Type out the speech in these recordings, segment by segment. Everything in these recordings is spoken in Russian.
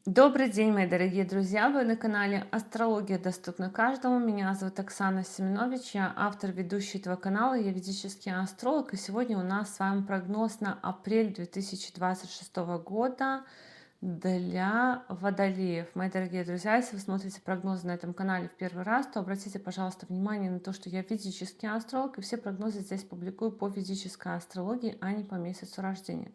Добрый день, мои дорогие друзья! Вы на канале Астрология доступна каждому. Меня зовут Оксана Семенович, я автор, ведущий этого канала, я ведический астролог. И сегодня у нас с вами прогноз на апрель 2026 года для водолеев. Мои дорогие друзья, если вы смотрите прогнозы на этом канале в первый раз, то обратите, пожалуйста, внимание на то, что я ведический астролог, и все прогнозы здесь публикую по ведической астрологии, а не по месяцу рождения.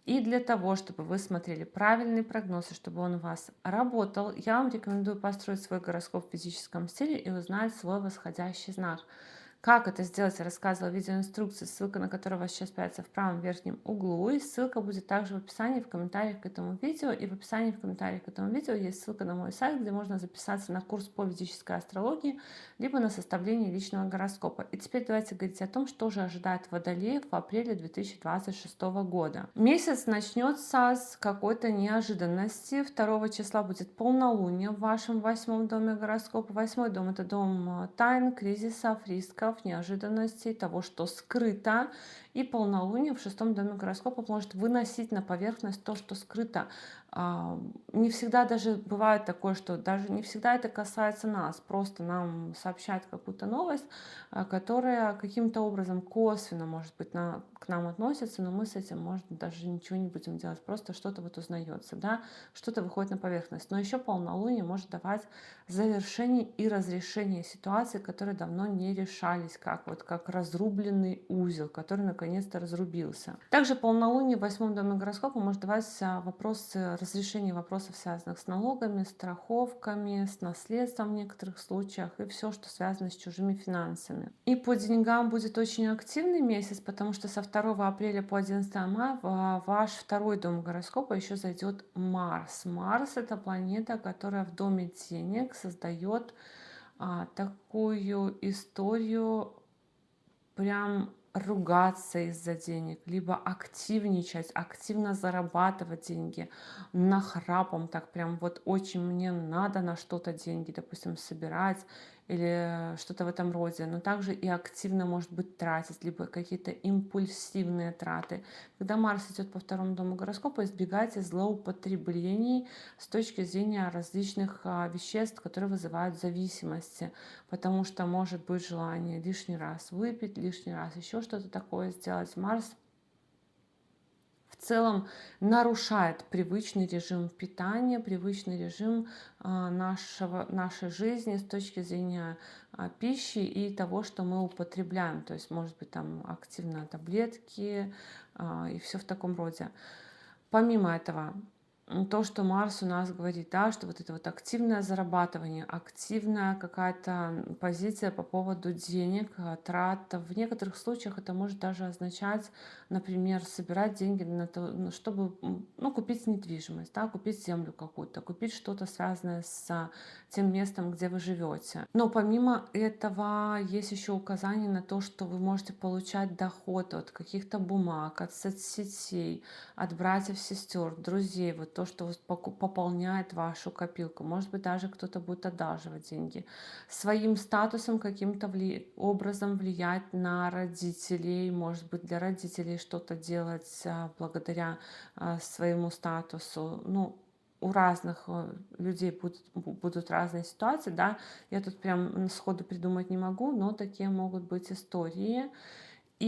И для того, чтобы вы смотрели правильный прогноз, и чтобы он у вас работал, я вам рекомендую построить свой гороскоп в физическом стиле и узнать свой восходящий знак. Как это сделать, я рассказывала в видеоинструкции, ссылка на которую у вас сейчас появится в правом верхнем углу. И ссылка будет также в описании, в комментариях к этому видео. И в описании, в комментариях к этому видео есть ссылка на мой сайт, где можно записаться на курс по ведической астрологии, либо на составление личного гороскопа. И теперь давайте говорить о том, что же ожидает водолеев в апреле 2026 года. Месяц начнется с какой-то неожиданности. 2 числа будет полнолуние в вашем 8-м доме гороскопа. 8-й дом — это дом тайн, кризисов, рисков, неожиданностей, того, что скрыто. И полнолуние в 6-м доме гороскопа может выносить на поверхность то, что скрыто. Не всегда даже бывает такое, что даже не всегда это касается нас. Просто нам сообщают какую-то новость, которая каким-то образом косвенно, может быть, к нам относится, но мы с этим, может, даже ничего не будем делать. Просто что-то вот узнается, да, что-то выходит на поверхность. Но еще полнолуние может давать завершение и разрешение ситуаций, которые давно не решались, как разрубленный узел, который наконец-то разрубился. Также полнолуние в 8-м доме гороскопа может давать вопросы разрешения вопросов, связанных с налогами, страховками, с наследством в некоторых случаях и все, что связано с чужими финансами. И по деньгам будет очень активный месяц, потому что со 2 апреля по 11 мая в ваш 2-й дом гороскопа еще зайдет Марс. Марс — это планета, которая в доме денег создает такую историю, прям ругаться из-за денег, либо активничать, активно зарабатывать деньги, нахрапом так прям вот очень мне надо на что-то деньги, допустим, собирать или что-то в этом роде, но также и активно, может быть, тратить, либо какие-то импульсивные траты. Когда Марс идет по 2-му дому гороскопа, избегайте злоупотреблений с точки зрения различных веществ, которые вызывают зависимости, потому что может быть желание лишний раз выпить, лишний раз еще что-то такое сделать. Марс в целом нарушает привычный режим питания, привычный режим нашей жизни с точки зрения пищи и того, что мы употребляем. То есть, может быть, там активно таблетки и все в таком роде. Помимо этого, то, что Марс у нас говорит, да, что вот это вот активное зарабатывание, активная какая-то позиция по поводу денег, трат. В некоторых случаях это может даже означать, например, собирать деньги на то, чтобы ну, купить недвижимость, да, купить землю какую-то, купить что-то связанное с тем местом, где вы живете. Но помимо этого есть еще указание на то, что вы можете получать доход от каких-то бумаг, от соцсетей, от братьев, сестер, друзей, вот то, что пополняет вашу копилку. Может быть, даже кто-то будет одалживать деньги. Своим статусом каким-то образом влиять на родителей, может быть, для родителей что-то делать благодаря своему статусу. Ну, у разных людей будут разные ситуации, да, я тут прям сходу придумать не могу, но такие могут быть истории. И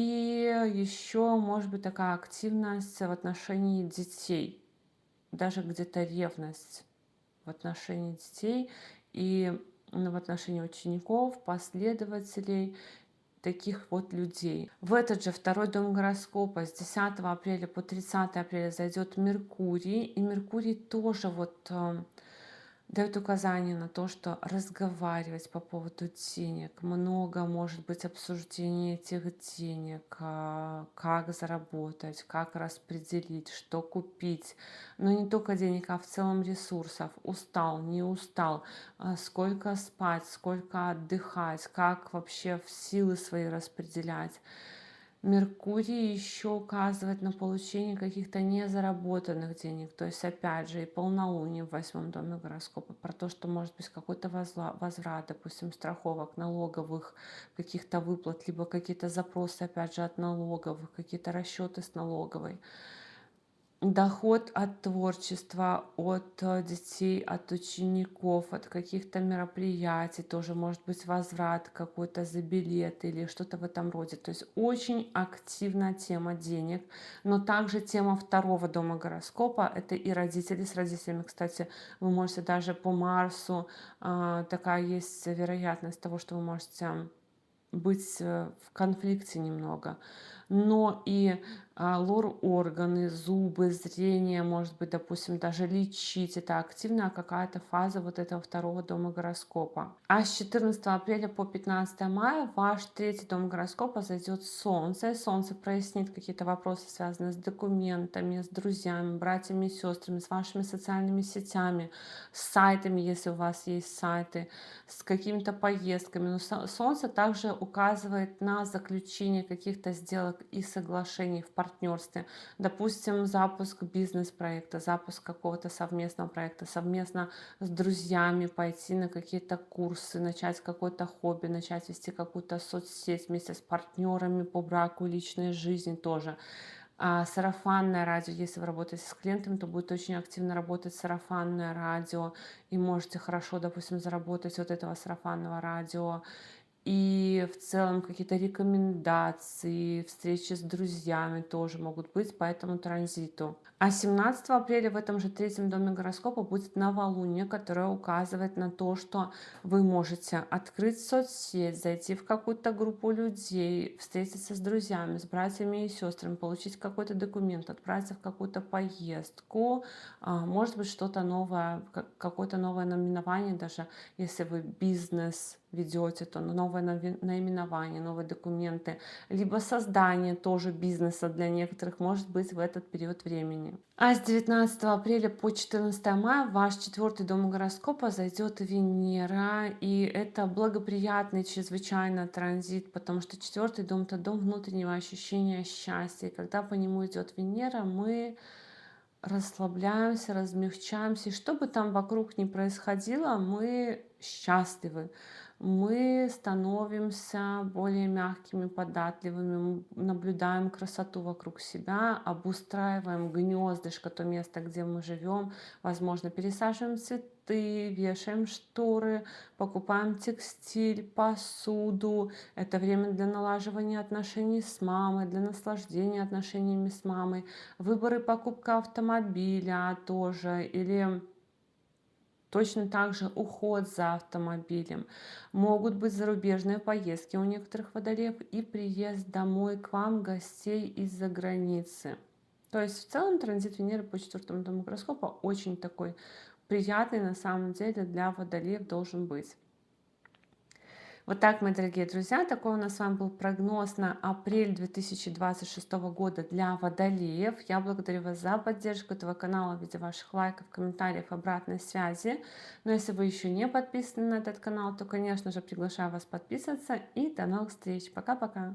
еще может быть такая активность в отношении детей, даже где-то ревность в отношении детей и в отношении учеников, последователей, таких вот людей. В этот же 2-й дом гороскопа с 10 апреля по 30 апреля зайдет Меркурий, и Меркурий тоже вот дает указание на то, что разговаривать по поводу денег. Много может быть обсуждений этих денег, как заработать, как распределить, что купить. Но не только денег, а в целом ресурсов. Устал, не устал, сколько спать, сколько отдыхать, как вообще силы свои распределять. Меркурий еще указывает на получение каких-то незаработанных денег. То есть, опять же, и полнолуние в 8-м доме гороскопа про то, что может быть какой-то возврат, допустим, страховок, налоговых, каких-то выплат, либо какие-то запросы, опять же, от налоговых, какие-то расчеты с налоговой. доход от творчества, от детей, от учеников, от каких-то мероприятий, тоже может быть возврат какой-то за билет или что-то в этом роде. То есть очень активная тема денег, но также тема второго дома гороскопа — это и родители. С родителями, кстати, вы можете даже по Марсу, такая есть вероятность того, что вы можете быть в конфликте немного. Но и лор-органы, зубы, зрение, может быть, допустим, даже лечить — это активная какая-то фаза вот этого второго дома гороскопа. А с 14 апреля по 15 мая в ваш третий дом гороскопа зайдет Солнце. Солнце прояснит какие-то вопросы, связанные с документами, с друзьями, братьями и сестрами, с вашими социальными сетями, с сайтами, если у вас есть сайты, с какими-то поездками. Но Солнце также указывает на заключение каких-то сделок и соглашений в партнерстве. Допустим, запуск бизнес-проекта, запуск какого-то совместного проекта, совместно с друзьями пойти на какие-то курсы, начать какое-то хобби, начать вести какую-то соцсеть вместе с партнерами по браку, личной жизни тоже. Сарафанное радио, если вы работаете с клиентами, то будет очень активно работать сарафанное радио, и можете хорошо, допустим, заработать от этого сарафанного радио. И в целом какие-то рекомендации, встречи с друзьями тоже могут быть по этому транзиту. А 17 апреля в этом же третьем доме гороскопа будет новолуние, которое указывает на то, что вы можете открыть соцсеть, зайти в какую-то группу людей, встретиться с друзьями, с братьями и сестрами, получить какой-то документ, отправиться в какую-то поездку, может быть, что-то новое, какое-то новое наименование, даже если вы бизнес ведете, то новое наименование, новые документы, либо создание тоже бизнеса для некоторых может быть в этот период времени. А с 19 апреля по 14 мая в ваш четвертый дом гороскопа зайдет Венера, и это благоприятный чрезвычайно транзит, потому что четвертый дом — это дом внутреннего ощущения счастья. И когда по нему идет Венера, мы расслабляемся, размягчаемся. И что бы там вокруг ни происходило, мы счастливы. Мы становимся более мягкими, податливыми, наблюдаем красоту вокруг себя, обустраиваем гнездышко, то место, где мы живем, возможно, пересаживаем цветы, вешаем шторы, покупаем текстиль, посуду. Это время для налаживания отношений с мамой, для наслаждения отношениями с мамой. Выбор и покупка автомобиля тоже, или точно так же уход за автомобилем. Могут быть зарубежные поездки у некоторых водолеев и приезд домой к вам гостей из-за границы. То есть в целом транзит Венеры по четвертому дому гороскопа очень такой приятный на самом деле для водолеев должен быть. Вот так, мои дорогие друзья, такой у нас с вами был прогноз на апрель 2026 года для водолеев. Я благодарю вас за поддержку этого канала в виде ваших лайков, комментариев, обратной связи. Но если вы еще не подписаны на этот канал, то, конечно же, приглашаю вас подписываться. И до новых встреч. Пока-пока.